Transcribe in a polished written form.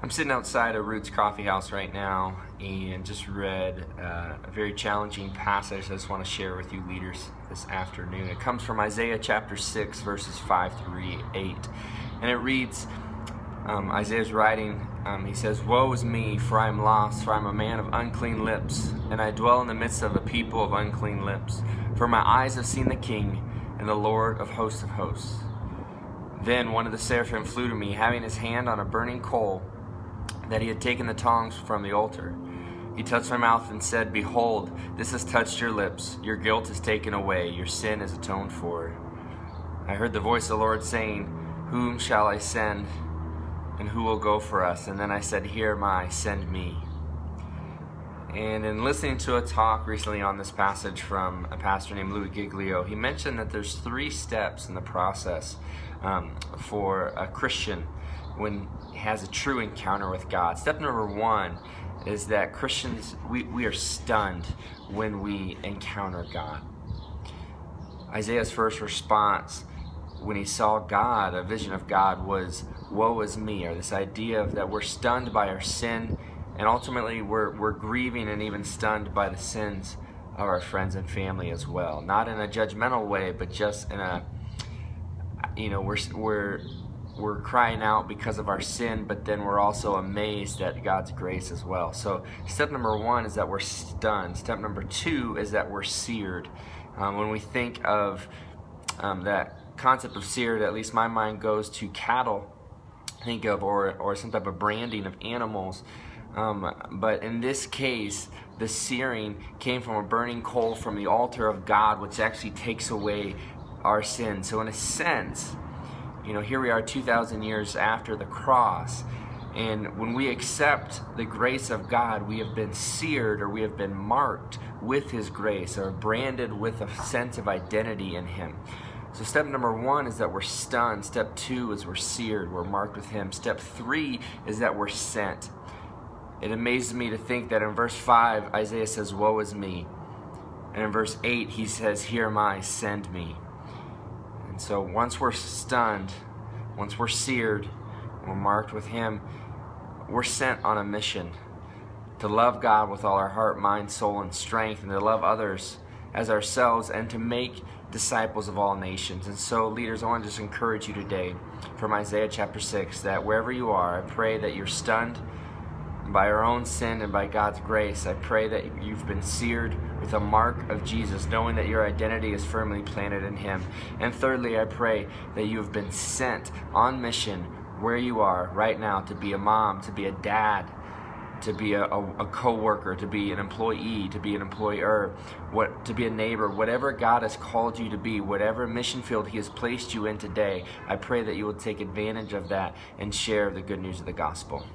I'm sitting outside a Roots Coffee House right now and just read a very challenging passage I just want to share with you leaders this afternoon. It comes from Isaiah chapter 6 verses 5 through 8, and it reads, Isaiah's writing, he says, "Woe is me, for I am lost, for I am a man of unclean lips, and I dwell in the midst of a people of unclean lips. For my eyes have seen the King, and the Lord of hosts of hosts." Then one of the seraphim flew to me, having his hand on a burning coal that he had taken the tongs from the altar. He touched my mouth and said, "Behold, this has touched your lips. Your guilt is taken away. Your sin is atoned for." I heard the voice of the Lord saying, "Whom shall I send, and who will go for us?" And then I said, "Here am I, send me." And in listening to a talk recently on this passage from a pastor named Louie Giglio, he mentioned that there's 3 steps in the process for a Christian when he has a true encounter with God. Step number 1 is that Christians, we are stunned when we encounter God. Isaiah's first response when he saw God, a vision of God, was "Woe is me," or this idea of that we're stunned by our sin, and ultimately we're grieving and even stunned by the sins of our friends and family as well. Not in a judgmental way, but just in a, we're crying out because of our sin, but then we're also amazed at God's grace as well. So step number 1 is that we're stunned. Step number 2 is that we're seared. When we think of that concept of seared, at least my mind goes to cattle, think of, or some type of branding of animals. But in this case, the searing came from a burning coal from the altar of God, which actually takes away our sin. So in a sense, here we are 2,000 years after the cross, and when we accept the grace of God, we have been seared, or we have been marked with His grace, or branded with a sense of identity in Him. So step number 1 is that we're stunned. Step 2 is we're seared, we're marked with Him. Step 3 is that we're sent. It amazes me to think that in verse 5, Isaiah says, "Woe is me." And in verse 8, he says, "Here am I, send me." And so once we're stunned, once we're seared, we're marked with Him, we're sent on a mission to love God with all our heart, mind, soul, and strength, and to love others as ourselves, and to make disciples of all nations. And so, leaders, I want to just encourage you today from Isaiah chapter 6 that wherever you are, I pray that you're stunned by our own sin and by God's grace. I pray that you've been seared with a mark of Jesus, knowing that your identity is firmly planted in Him. And thirdly, I pray that you have been sent on mission where you are right now, to be a mom, to be a dad, to be a co-worker, to be an employee, to be an employer, to be a neighbor. Whatever God has called you to be, whatever mission field He has placed you in today, I pray that you will take advantage of that and share the good news of the gospel.